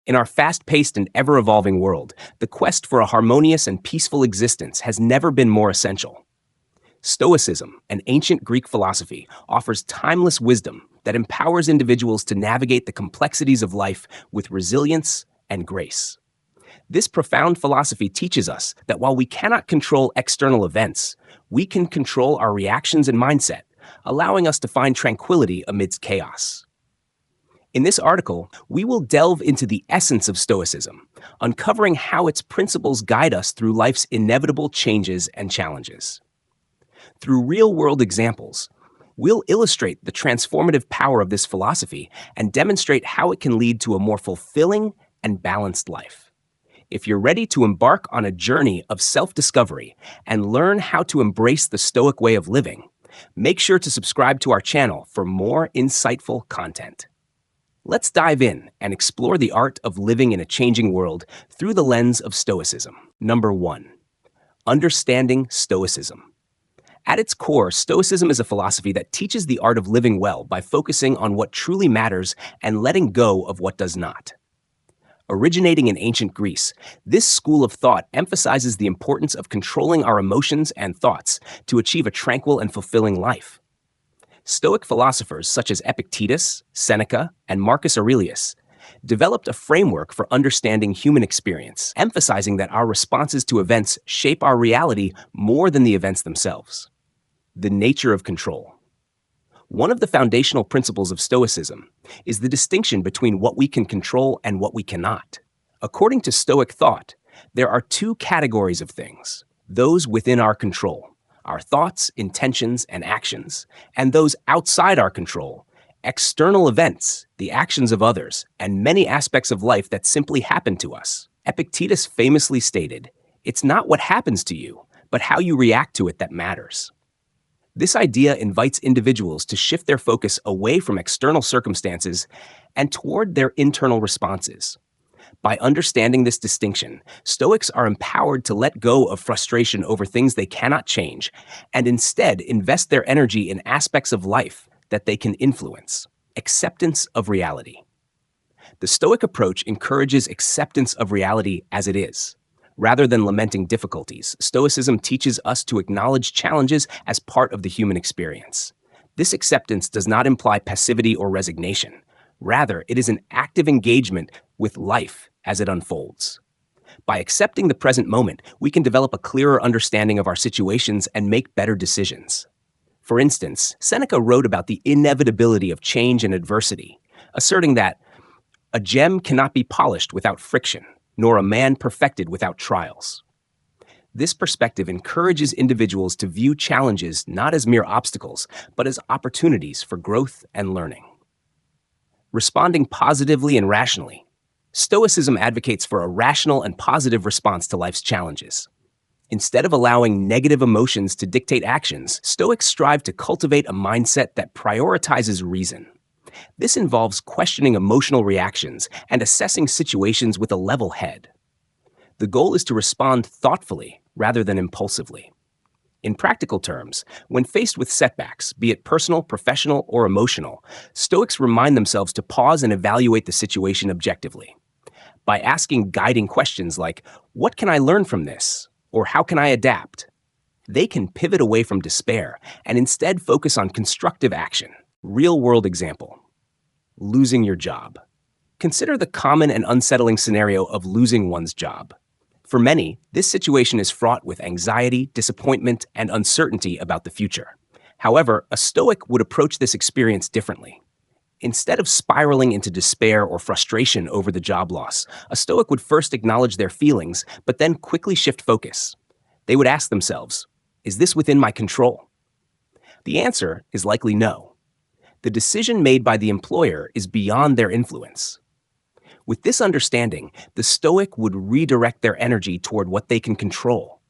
In our fast-paced and ever-evolving world, the quest for a harmonious and peaceful existence has never been more essential. Stoicism, an ancient Greek philosophy, offers timeless wisdom that empowers individuals to navigate the complexities of life with resilience and grace. This profound philosophy teaches us that while we cannot control external events, we can control our reactions and mindset, allowing us to find tranquility amidst chaos. In this article, we will delve into the essence of Stoicism, uncovering how its principles guide us through life's inevitable changes and challenges. Through real-world examples, we'll illustrate the transformative power of this philosophy and demonstrate how it can lead to a more fulfilling and balanced life. If you're ready to embark on a journey of self-discovery and learn how to embrace the Stoic way of living, make sure to subscribe to our channel for more insightful content. Let's dive in and explore the art of living in a changing world through the lens of Stoicism. Number 1. Understanding Stoicism. At its core, Stoicism is a philosophy that teaches the art of living well by focusing on what truly matters and letting go of what does not. Originating in ancient Greece, this school of thought emphasizes the importance of controlling our emotions and thoughts to achieve a tranquil and fulfilling life. Stoic philosophers such as Epictetus, Seneca, and Marcus Aurelius developed a framework for understanding human experience, emphasizing that our responses to events shape our reality more than the events themselves. The nature of control. One of the foundational principles of Stoicism is the distinction between what we can control and what we cannot. According to Stoic thought, there are two categories of things: those within our control, our thoughts, intentions, and actions, and those outside our control, external events, the actions of others, and many aspects of life that simply happen to us. Epictetus famously stated, "It's not what happens to you, but how you react to it that matters." This idea invites individuals to shift their focus away from external circumstances and toward their internal responses. By understanding this distinction, Stoics are empowered to let go of frustration over things they cannot change and instead invest their energy in aspects of life that they can influence. Acceptance of reality. The Stoic approach encourages acceptance of reality as it is. Rather than lamenting difficulties, Stoicism teaches us to acknowledge challenges as part of the human experience. This acceptance does not imply passivity or resignation. Rather, it is an active engagement with life as it unfolds. By accepting the present moment, we can develop a clearer understanding of our situations and make better decisions. For instance, Seneca wrote about the inevitability of change and adversity, asserting that a gem cannot be polished without friction, nor a man perfected without trials. This perspective encourages individuals to view challenges not as mere obstacles, but as opportunities for growth and learning. Responding positively and rationally. Stoicism advocates for a rational and positive response to life's challenges. Instead of allowing negative emotions to dictate actions, Stoics strive to cultivate a mindset that prioritizes reason. This involves questioning emotional reactions and assessing situations with a level head. The goal is to respond thoughtfully rather than impulsively. In practical terms, when faced with setbacks, be it personal, professional, or emotional, Stoics remind themselves to pause and evaluate the situation objectively. By asking guiding questions like, "What can I learn from this?" or "How can I adapt?" they can pivot away from despair and instead focus on constructive action. Real-world example. Losing your job. Consider the common and unsettling scenario of losing one's job. For many, this situation is fraught with anxiety, disappointment, and uncertainty about the future. However, a Stoic would approach this experience differently. Instead of spiraling into despair or frustration over the job loss, a Stoic would first acknowledge their feelings, but then quickly shift focus. They would ask themselves, "Is this within my control?" The answer is likely no. The decision made by the employer is beyond their influence. With this understanding, the Stoic would redirect their energy toward what they can control,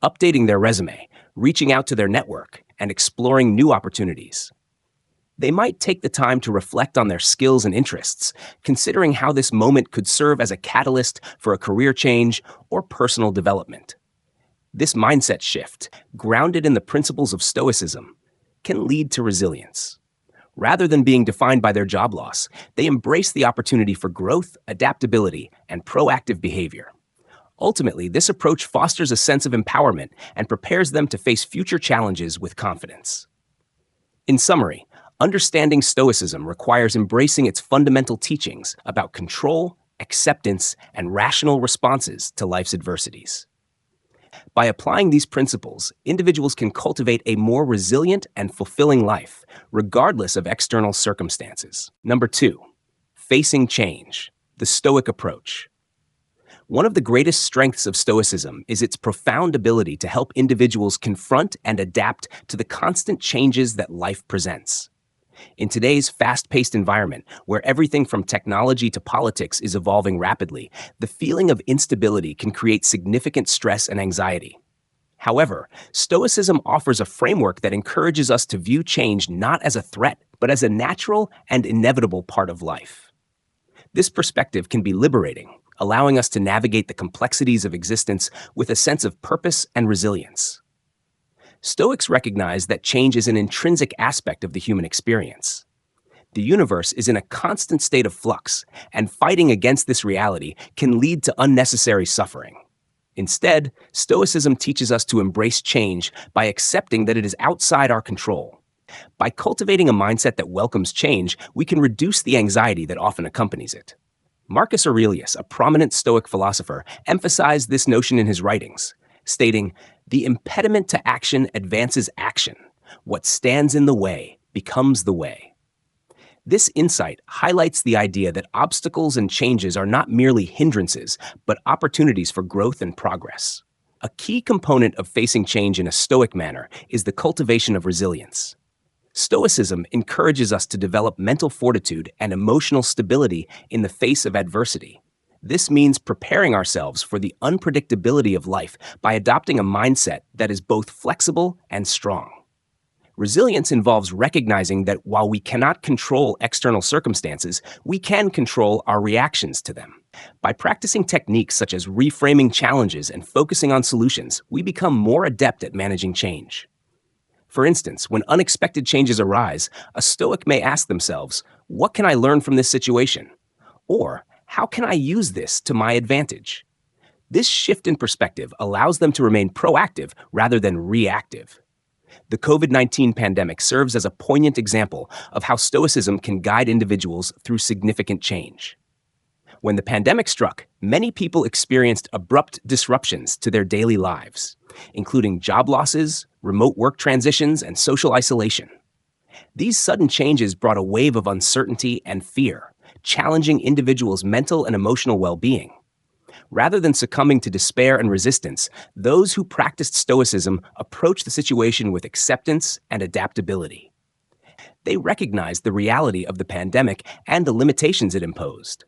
updating their resume, reaching out to their network, and exploring new opportunities. They might take the time to reflect on their skills and interests, considering how this moment could serve as a catalyst for a career change or personal development. This mindset shift, grounded in the principles of Stoicism, can lead to resilience. Rather than being defined by their job loss, they embrace the opportunity for growth, adaptability, and proactive behavior. Ultimately, this approach fosters a sense of empowerment and prepares them to face future challenges with confidence. In summary, understanding Stoicism requires embracing its fundamental teachings about control, acceptance, and rational responses to life's adversities. By applying these principles, individuals can cultivate a more resilient and fulfilling life, regardless of external circumstances. Number 2, facing change, the Stoic approach. One of the greatest strengths of Stoicism is its profound ability to help individuals confront and adapt to the constant changes that life presents. In today's fast-paced environment, where everything from technology to politics is evolving rapidly, the feeling of instability can create significant stress and anxiety. However, Stoicism offers a framework that encourages us to view change not as a threat, but as a natural and inevitable part of life. This perspective can be liberating, allowing us to navigate the complexities of existence with a sense of purpose and resilience. Stoics recognize that change is an intrinsic aspect of the human experience. The universe is in a constant state of flux, and fighting against this reality can lead to unnecessary suffering. Instead, Stoicism teaches us to embrace change by accepting that it is outside our control. By cultivating a mindset that welcomes change, we can reduce the anxiety that often accompanies it. Marcus Aurelius, a prominent Stoic philosopher, emphasized this notion in his writings, stating, "The impediment to action advances action. What stands in the way becomes the way." This insight highlights the idea that obstacles and changes are not merely hindrances, but opportunities for growth and progress. A key component of facing change in a Stoic manner is the cultivation of resilience. Stoicism encourages us to develop mental fortitude and emotional stability in the face of adversity. This means preparing ourselves for the unpredictability of life by adopting a mindset that is both flexible and strong. Resilience involves recognizing that while we cannot control external circumstances, we can control our reactions to them. By practicing techniques such as reframing challenges and focusing on solutions, we become more adept at managing change. For instance, when unexpected changes arise, a Stoic may ask themselves, "What can I learn from this situation?" Or, "How can I use this to my advantage?" This shift in perspective allows them to remain proactive rather than reactive. The COVID-19 pandemic serves as a poignant example of how Stoicism can guide individuals through significant change. When the pandemic struck, many people experienced abrupt disruptions to their daily lives, including job losses, remote work transitions, and social isolation. These sudden changes brought a wave of uncertainty and fear, challenging individuals' mental and emotional well-being. Rather than succumbing to despair and resistance, those who practiced Stoicism approached the situation with acceptance and adaptability. They recognized the reality of the pandemic and the limitations it imposed.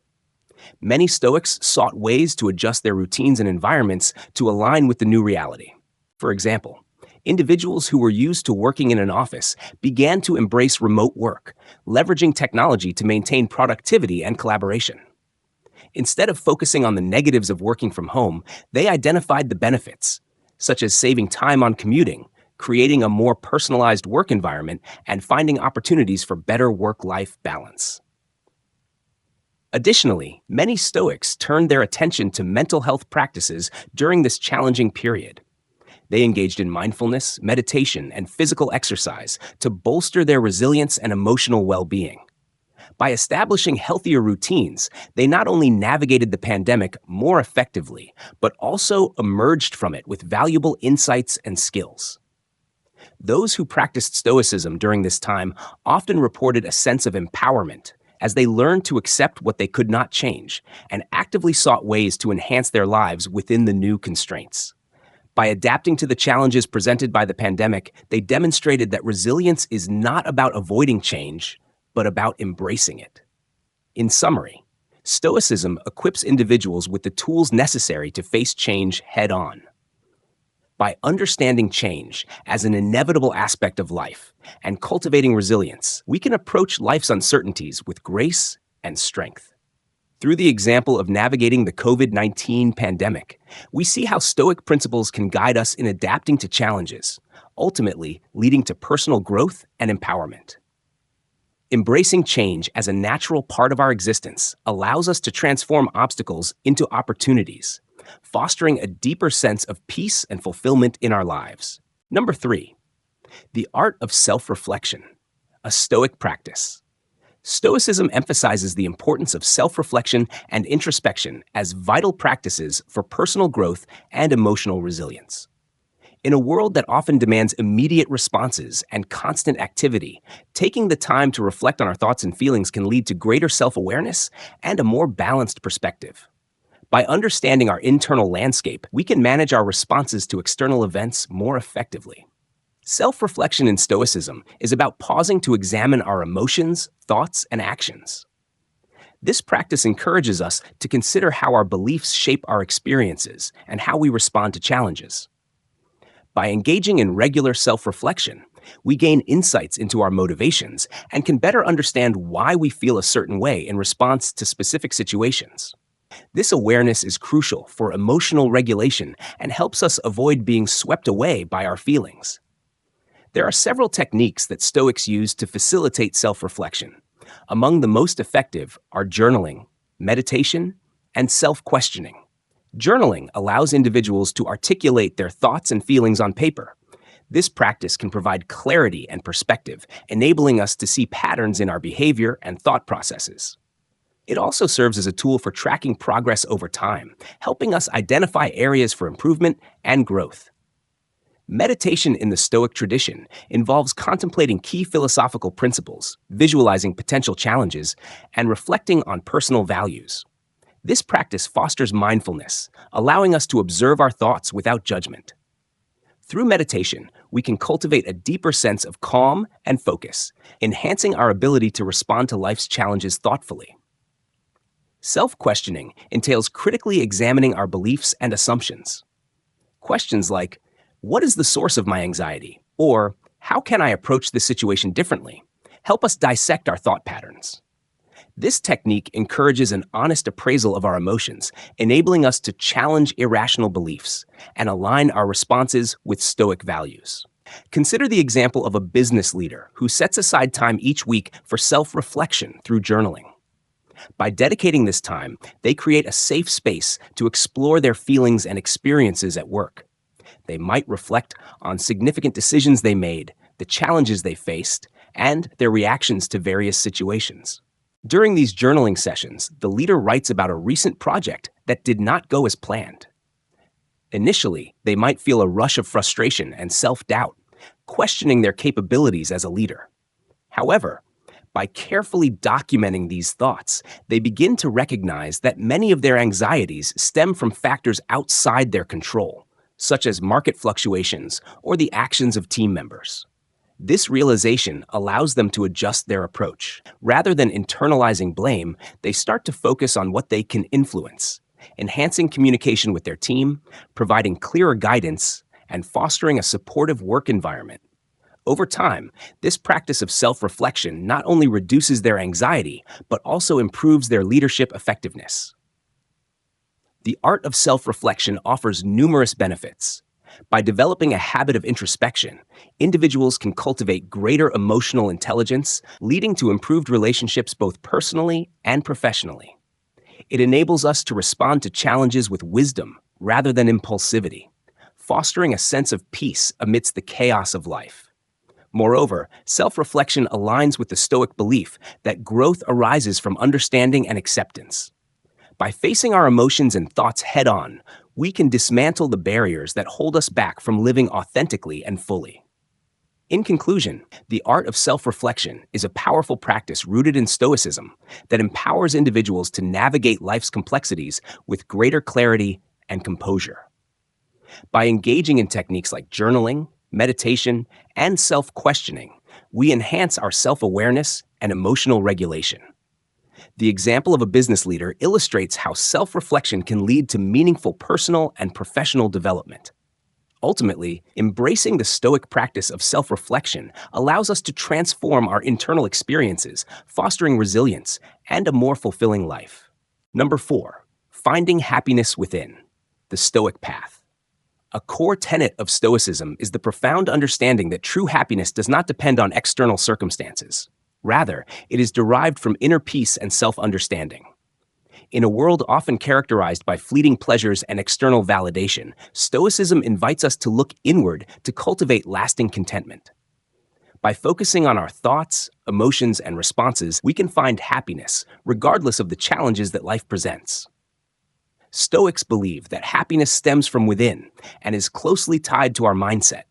Many Stoics sought ways to adjust their routines and environments to align with the new reality. For example, individuals who were used to working in an office began to embrace remote work, leveraging technology to maintain productivity and collaboration. Instead of focusing on the negatives of working from home, they identified the benefits, such as saving time on commuting, creating a more personalized work environment, and finding opportunities for better work-life balance. Additionally, many Stoics turned their attention to mental health practices during this challenging period. They engaged in mindfulness, meditation, and physical exercise to bolster their resilience and emotional well-being. By establishing healthier routines, they not only navigated the pandemic more effectively, but also emerged from it with valuable insights and skills. Those who practiced Stoicism during this time often reported a sense of empowerment, as they learned to accept what they could not change and actively sought ways to enhance their lives within the new constraints. By adapting to the challenges presented by the pandemic, they demonstrated that resilience is not about avoiding change, but about embracing it. In summary, Stoicism equips individuals with the tools necessary to face change head-on. By understanding change as an inevitable aspect of life and cultivating resilience, we can approach life's uncertainties with grace and strength. Through the example of navigating the COVID-19 pandemic, we see how Stoic principles can guide us in adapting to challenges, ultimately leading to personal growth and empowerment. Embracing change as a natural part of our existence allows us to transform obstacles into opportunities, fostering a deeper sense of peace and fulfillment in our lives. Number 3, the art of self-reflection, a Stoic practice. Stoicism emphasizes the importance of self-reflection and introspection as vital practices for personal growth and emotional resilience. In a world that often demands immediate responses and constant activity, taking the time to reflect on our thoughts and feelings can lead to greater self-awareness and a more balanced perspective. By understanding our internal landscape, we can manage our responses to external events more effectively. Self-reflection in Stoicism is about pausing to examine our emotions, thoughts, and actions. This practice encourages us to consider how our beliefs shape our experiences and how we respond to challenges. By engaging in regular self-reflection, we gain insights into our motivations and can better understand why we feel a certain way in response to specific situations. This awareness is crucial for emotional regulation and helps us avoid being swept away by our feelings. There are several techniques that Stoics use to facilitate self-reflection. Among the most effective are journaling, meditation, and self-questioning. Journaling allows individuals to articulate their thoughts and feelings on paper. This practice can provide clarity and perspective, enabling us to see patterns in our behavior and thought processes. It also serves as a tool for tracking progress over time, helping us identify areas for improvement and growth. Meditation in the Stoic tradition involves contemplating key philosophical principles, visualizing potential challenges, and reflecting on personal values. This practice fosters mindfulness, allowing us to observe our thoughts without judgment. Through meditation, we can cultivate a deeper sense of calm and focus, enhancing our ability to respond to life's challenges thoughtfully. Self-questioning entails critically examining our beliefs and assumptions. Questions like, "What is the source of my anxiety?" or "How can I approach this situation differently?" help us dissect our thought patterns. This technique encourages an honest appraisal of our emotions, enabling us to challenge irrational beliefs and align our responses with Stoic values. Consider the example of a business leader who sets aside time each week for self-reflection through journaling. By dedicating this time, they create a safe space to explore their feelings and experiences at work. They might reflect on significant decisions they made, the challenges they faced, and their reactions to various situations. During these journaling sessions, the leader writes about a recent project that did not go as planned. Initially, they might feel a rush of frustration and self-doubt, questioning their capabilities as a leader. However, by carefully documenting these thoughts, they begin to recognize that many of their anxieties stem from factors outside their control, such as market fluctuations or the actions of team members. This realization allows them to adjust their approach. Rather than internalizing blame, they start to focus on what they can influence, enhancing communication with their team, providing clearer guidance, and fostering a supportive work environment. Over time, this practice of self-reflection not only reduces their anxiety, but also improves their leadership effectiveness. The art of self-reflection offers numerous benefits. By developing a habit of introspection, individuals can cultivate greater emotional intelligence, leading to improved relationships both personally and professionally. It enables us to respond to challenges with wisdom rather than impulsivity, fostering a sense of peace amidst the chaos of life. Moreover, self-reflection aligns with the Stoic belief that growth arises from understanding and acceptance. By facing our emotions and thoughts head-on, we can dismantle the barriers that hold us back from living authentically and fully. In conclusion, the art of self-reflection is a powerful practice rooted in Stoicism that empowers individuals to navigate life's complexities with greater clarity and composure. By engaging in techniques like journaling, meditation, and self-questioning, we enhance our self-awareness and emotional regulation. The example of a business leader illustrates how self-reflection can lead to meaningful personal and professional development. Ultimately, embracing the Stoic practice of self-reflection allows us to transform our internal experiences, fostering resilience and a more fulfilling life. Number 4, finding happiness within, the Stoic path. A core tenet of Stoicism is the profound understanding that true happiness does not depend on external circumstances. Rather, it is derived from inner peace and self-understanding. In a world often characterized by fleeting pleasures and external validation, Stoicism invites us to look inward to cultivate lasting contentment. By focusing on our thoughts, emotions, and responses, we can find happiness, regardless of the challenges that life presents. Stoics believe that happiness stems from within and is closely tied to our mindset.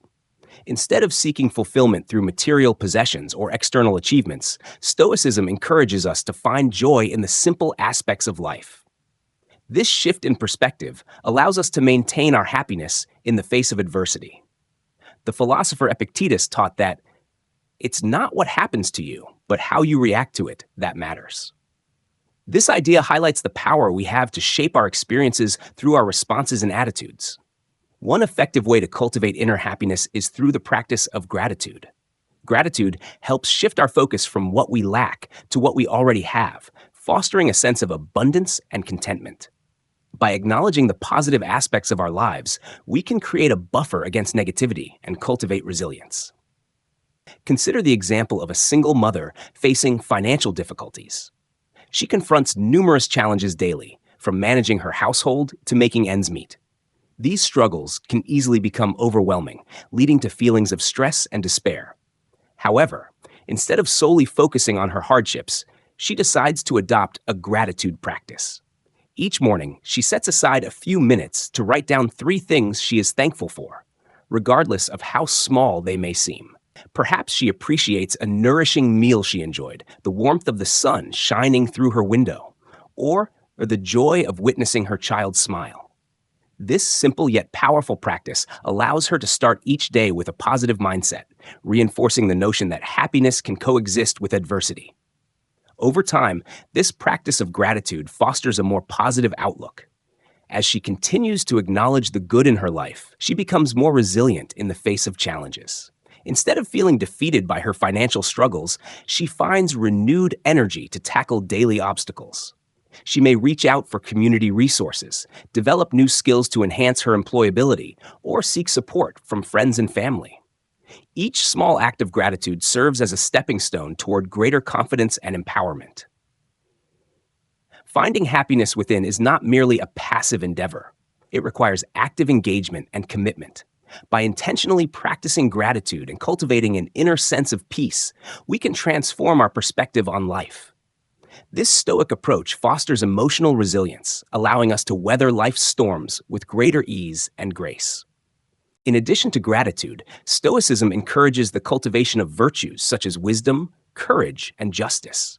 Instead of seeking fulfillment through material possessions or external achievements, Stoicism encourages us to find joy in the simple aspects of life. This shift in perspective allows us to maintain our happiness in the face of adversity. The philosopher Epictetus taught that it's not what happens to you, but how you react to it that matters. This idea highlights the power we have to shape our experiences through our responses and attitudes. One effective way to cultivate inner happiness is through the practice of gratitude. Gratitude helps shift our focus from what we lack to what we already have, fostering a sense of abundance and contentment. By acknowledging the positive aspects of our lives, we can create a buffer against negativity and cultivate resilience. Consider the example of a single mother facing financial difficulties. She confronts numerous challenges daily, from managing her household to making ends meet. These struggles can easily become overwhelming, leading to feelings of stress and despair. However, instead of solely focusing on her hardships, she decides to adopt a gratitude practice. Each morning, she sets aside a few minutes to write down 3 things she is thankful for, regardless of how small they may seem. Perhaps she appreciates a nourishing meal she enjoyed, the warmth of the sun shining through her window, or the joy of witnessing her child smile. This simple yet powerful practice allows her to start each day with a positive mindset, reinforcing the notion that happiness can coexist with adversity. Over time, this practice of gratitude fosters a more positive outlook. As she continues to acknowledge the good in her life, she becomes more resilient in the face of challenges. Instead of feeling defeated by her financial struggles, she finds renewed energy to tackle daily obstacles. She may reach out for community resources, develop new skills to enhance her employability, or seek support from friends and family. Each small act of gratitude serves as a stepping stone toward greater confidence and empowerment. Finding happiness within is not merely a passive endeavor. It requires active engagement and commitment. By intentionally practicing gratitude and cultivating an inner sense of peace, we can transform our perspective on life. This Stoic approach fosters emotional resilience, allowing us to weather life's storms with greater ease and grace. In addition to gratitude, Stoicism encourages the cultivation of virtues such as wisdom, courage, and justice.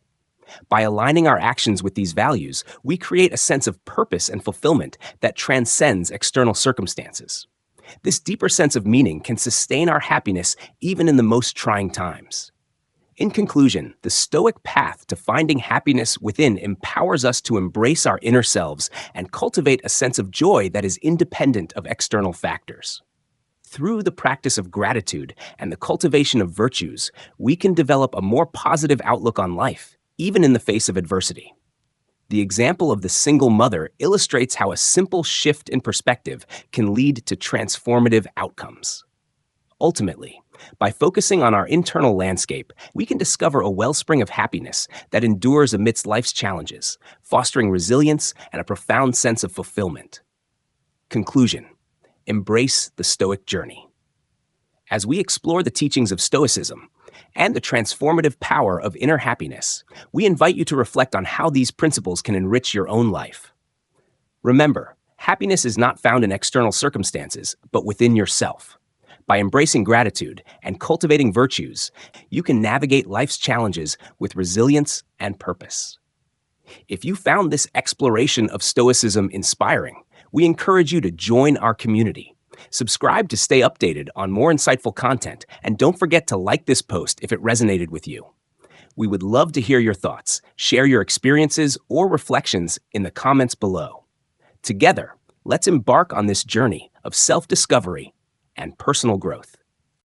By aligning our actions with these values, we create a sense of purpose and fulfillment that transcends external circumstances. This deeper sense of meaning can sustain our happiness even in the most trying times. In conclusion, the Stoic path to finding happiness within empowers us to embrace our inner selves and cultivate a sense of joy that is independent of external factors. Through the practice of gratitude and the cultivation of virtues, we can develop a more positive outlook on life, even in the face of adversity. The example of the single mother illustrates how a simple shift in perspective can lead to transformative outcomes. Ultimately, by focusing on our internal landscape, we can discover a wellspring of happiness that endures amidst life's challenges, fostering resilience and a profound sense of fulfillment. Conclusion: embrace the Stoic journey. As we explore the teachings of Stoicism and the transformative power of inner happiness, we invite you to reflect on how these principles can enrich your own life. Remember, happiness is not found in external circumstances, but within yourself. By embracing gratitude and cultivating virtues, you can navigate life's challenges with resilience and purpose. If you found this exploration of Stoicism inspiring, we encourage you to join our community. Subscribe to stay updated on more insightful content, and don't forget to like this post if it resonated with you. We would love to hear your thoughts. Share your experiences or reflections in the comments below. Together, let's embark on this journey of self-discovery and personal growth.